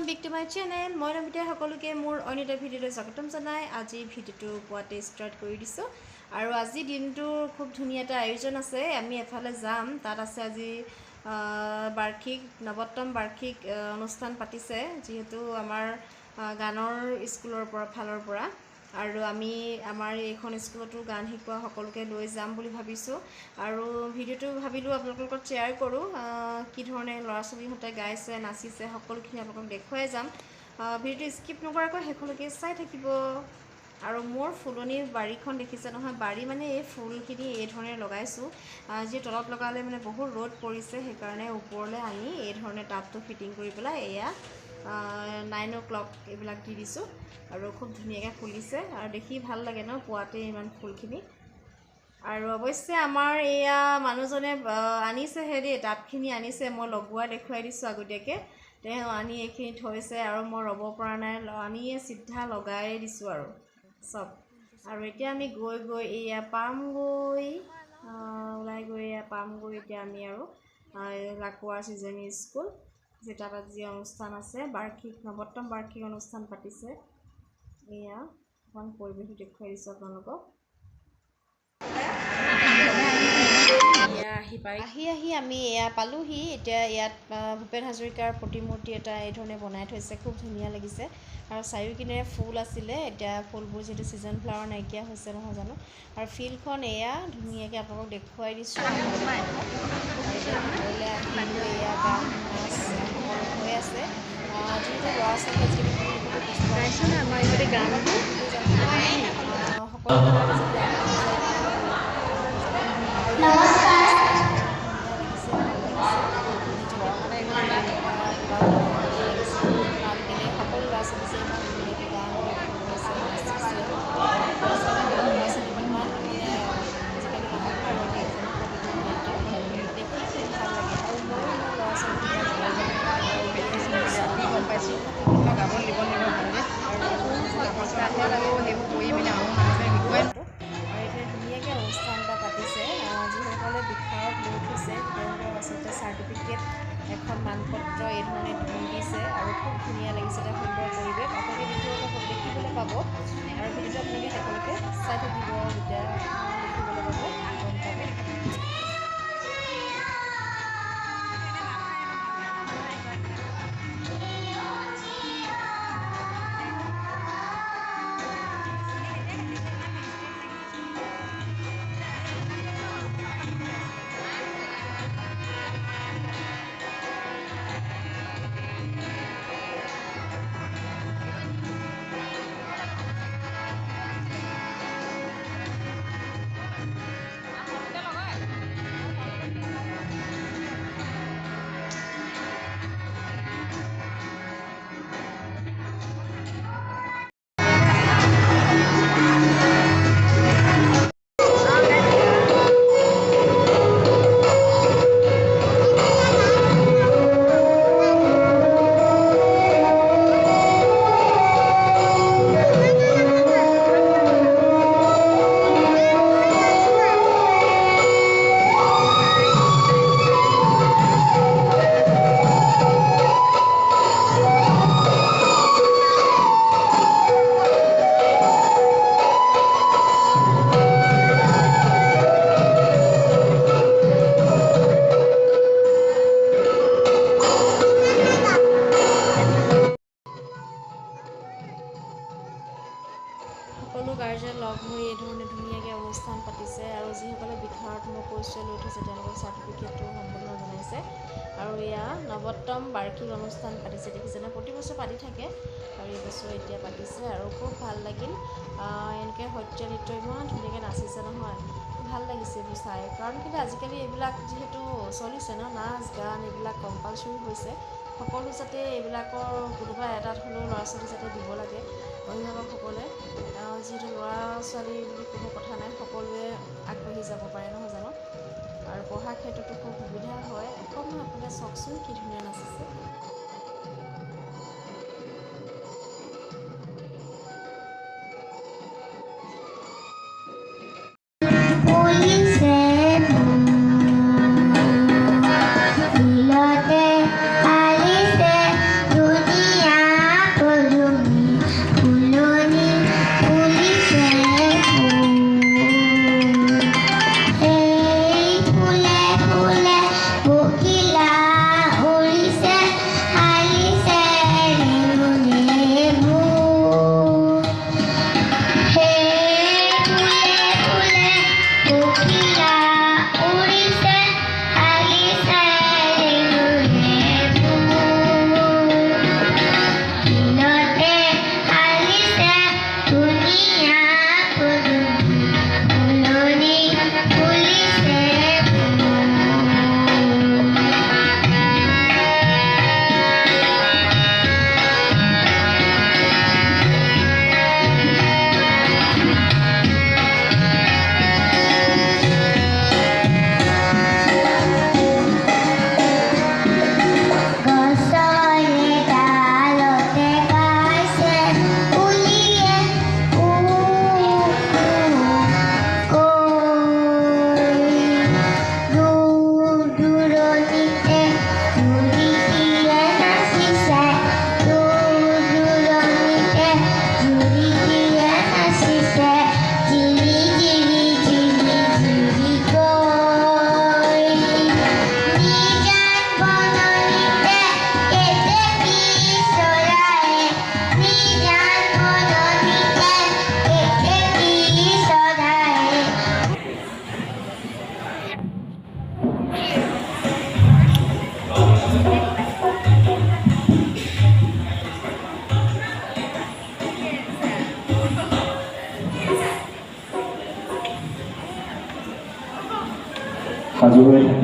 back to my channel. মই নমিতা সকলোকে মোৰ অনিতা ভিডিঅ'লৈ স্বাগতম জনাই আজি ভিডিঅ'টো পুৱাতে ষ্টাৰ্ট কৰি দিছো আৰু আজি দিনটো খুব ধুনীয়া এটা আয়োজন আছে আমি এফালে যাম তাত আছে আজি বাৰ্ষিক নৱতম বাৰ্ষিক অনুষ্ঠান পাতিছে যেহেতু আমাৰ গানৰ স্কুলৰ ফালৰ পৰা আৰু আমি আমাৰ এইখন স্কুলতো গান শিকোৱা সকলোকে লৈ যাম বুলি ভাবিছো আৰু ভিডিঅ'টো ভাবিলো আপোনালোকৰ লগত শ্বেয়াৰ কৰো কি ধৰণে ল'ৰা ছোৱালীহঁতে গাইছে নাচিছে সকলোখিনি আপোনালোকক দেখুৱাই যাম ভিডিঅ'টো স্কিপ নকৰাকৈ শেষলৈকে চাই থাকিব আৰু মোৰ ফুলনি বাৰীখন দেখিছে নহয় বাৰী মানে এই ফুলখিনি এই ধৰণে লগাইছো যে তলত লগালে মানে বহুত ৰ'দ পৰিছে সেই কাৰণে ওপৰলৈ আনি এই ধৰণে টাবটো ফিটিং কৰি পেলাই এয়া 9 o'clock এইবিলাক দি দিছো আৰু খুব ধুনীয়াকৈ ফুলিছে আৰু দেখি ভাল লাগে ন পুৱাতে ইমান ফুলখিনি আৰু অৱশ্যে আমাৰ এয়া মানুহজনে আনিছে হেৰি টাবখিনি আনিছে মই লগোৱা দেখুৱাই দিছো আগতীয়াকৈ তেওঁ আনি এইখিনি থৈছে আৰু মই ৰ'ব পৰা নাই আনিয়ে সিধা লগাই দিছো আৰু সব আৰু এতিয়া আমি গৈ এয়া পামগৈ ওলাই গৈ এয়া পামগৈ এতিয়া আমি আৰু লাকুৱাৰ চিজনী স্কুল যেটা আজি অনুষ্ঠান আছে বাৰ্ষিক নৱতম বাৰ্ষিক অনুষ্ঠান পাতিছে এয়া এখন পৰিৱেশ দেখুৱাই দিছো আপোনালোকক আহি আমি এয়া পালোহি এতিয়া ইয়াত ভূপেন হাজৰিকাৰ প্ৰতিমূৰ্তি এটা এই ধৰণে বনাই থৈছে খুব ধুনীয়া লাগিছে আৰু চাৰিওকিনাৰে ফুল আছিলে এতিয়া ফুলবোৰ যেটো সিজন ফ্লাৱাৰ নাইকিয়া হৈছে নহয় জানো আৰু ফিল্ডখন এয়া ধুনীয়াকৈ আপোনালোকক দেখুৱাই দিছো এয়া গান নাচ হৈ আছে যিহেতু ল'ৰা ছোৱালী আমাৰ ইয়াতে গান চাৰ্টিফিকেট এখন মানপত্ৰ এই ধৰণে দিছে আৰু খুব ধুনীয়া লাগিছে এটা সুন্দৰ পৰিৱেশ আপোনালোকে দেখিবলৈ পাব আৰু ভিডিঅ'টো আপোনালোকে সকলোকে চাই থাকিব যেতিয়া দেখিবলৈ পাব সকলো গাৰ্জেন লগ হৈ এই ধৰণে ধুনীয়াকৈ অনুষ্ঠান পাতিছে আৰু যিসকলে বিধায়ক পৰিচয় লৈ থৈছে তেওঁলোকৰ চাৰ্টিফিকেটটো সম্পূৰ্ণ জনাইছে আৰু এয়া নৱতম বাৰ্ষিক অনুষ্ঠান পাতিছে দেখিছেনে প্ৰতি বছৰ পাতি থাকে আৰু এই বছৰ এতিয়া পাতিছে আৰু খুব ভাল লাগিল এনেকৈ সত্ৰীয়া নৃত্য ইমান ধুনীয়াকৈ নাচিছে নহয় ভাল লাগিছে এইবোৰ চাই কাৰণ কিন্তু আজিকালি এইবিলাক যিহেতু চলিছে ন নাচ গান এইবিলাক কম্পালচৰি হৈছে সকলো যাতে এইবিলাকৰ কোনোবা এটাত হ'লেও ল'ৰা ছোৱালী যাতে দিব লাগে অভিভাৱকসকলে যিহেতু ল'ৰা ছোৱালী বুলি কোনো কথা নাই সকলোৱে আগবাঢ়ি যাব পাৰে নহয় জানো আৰু পঢ়াৰ ক্ষেত্ৰতো খুব সুবিধা হয় অকণমান আপোনালোকে চাওকচোন কি ধুনীয়া নাচিছে Alice, dunia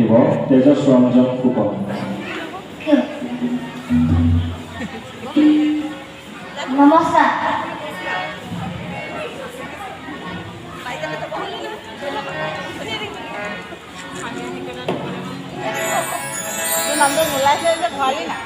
থাকিব তেজস্ব ৰঞ্জন ফুকন। নমস্কাৰ। নামটো নোলাইছে যে ভৰালি না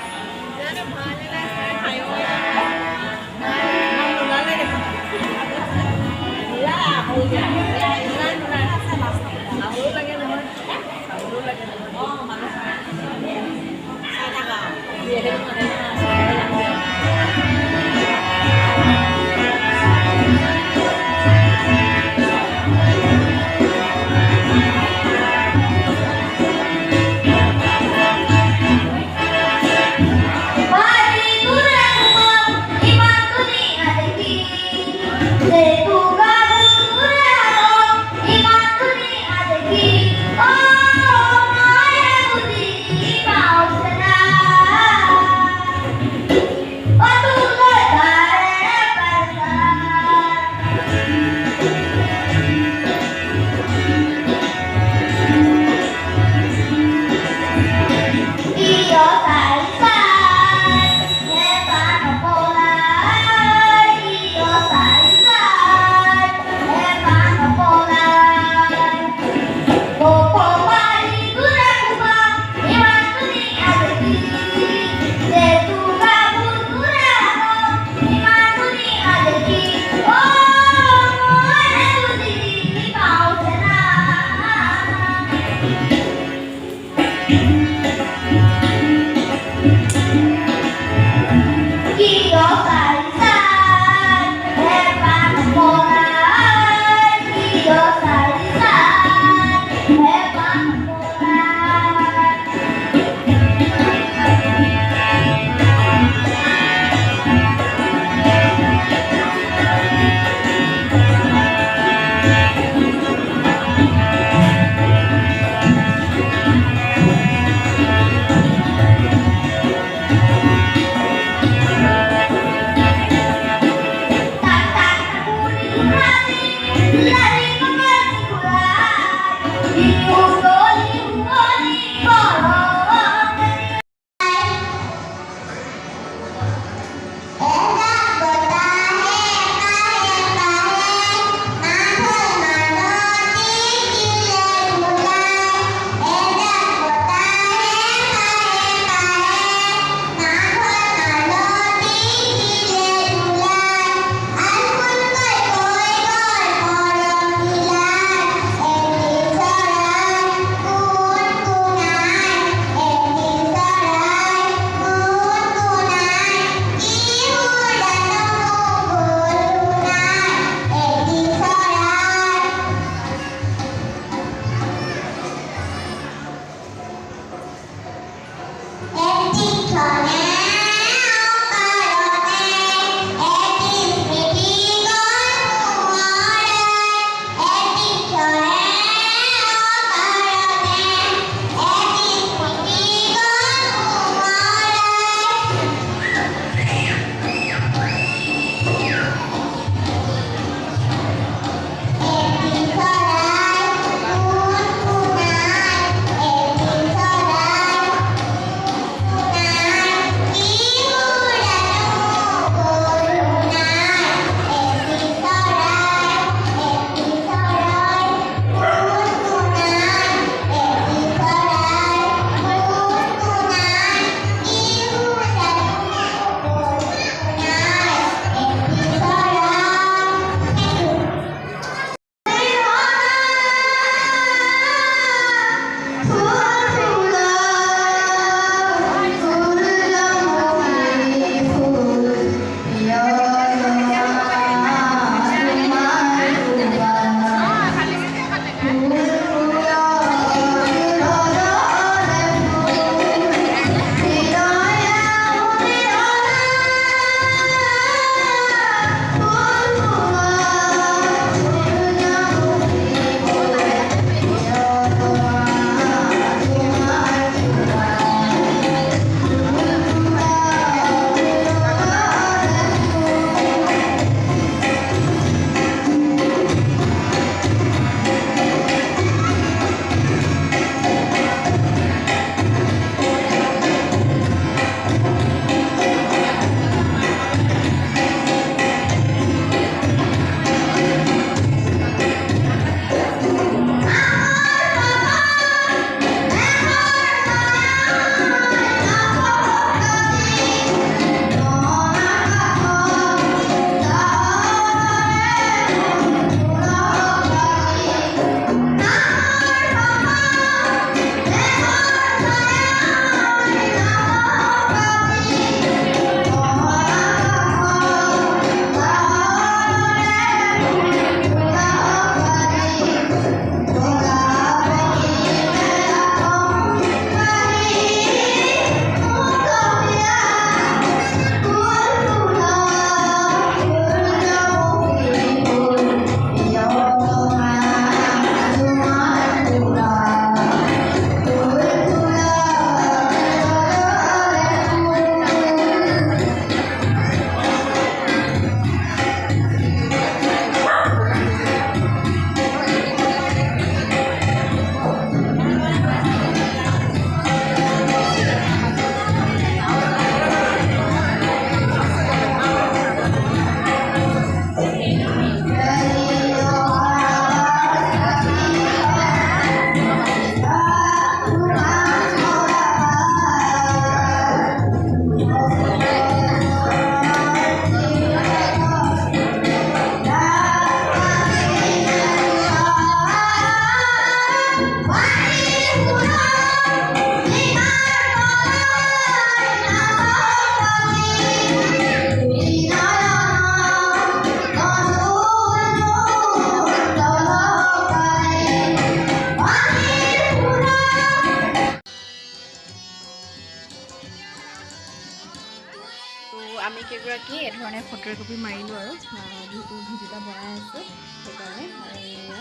আমি কেইগৰাকী এধৰণে ফটো একপি মাৰিলোঁ আৰু যিহেতু ভিডিঅ' এটা বনাই আছোঁ সেইকাৰণে আৰু এয়া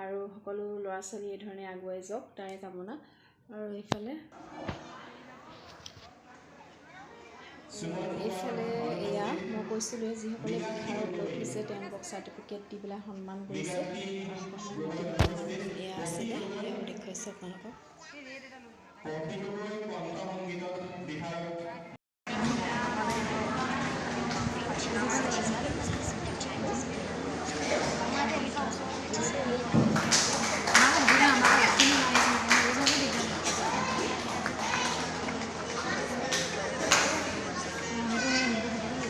আৰু সকলো ল'ৰা ছোৱালী এই ধৰণে আগুৱাই যাওক তাৰে কামনা আৰু এইফালে এয়া মই কৈছিলোঁ যিসকলে বিহাৰত লৈ গৈছে তেওঁলোকক চাৰ্টিফিকেট দি পেলাই সন্মান কৰিছে এয়া আছিলে এয়াও দেখুৱাইছোঁ আপোনালোকক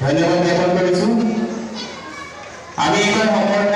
ধন্যবাদ জ্ঞাপন কৰিছোঁ আমি এইবাৰ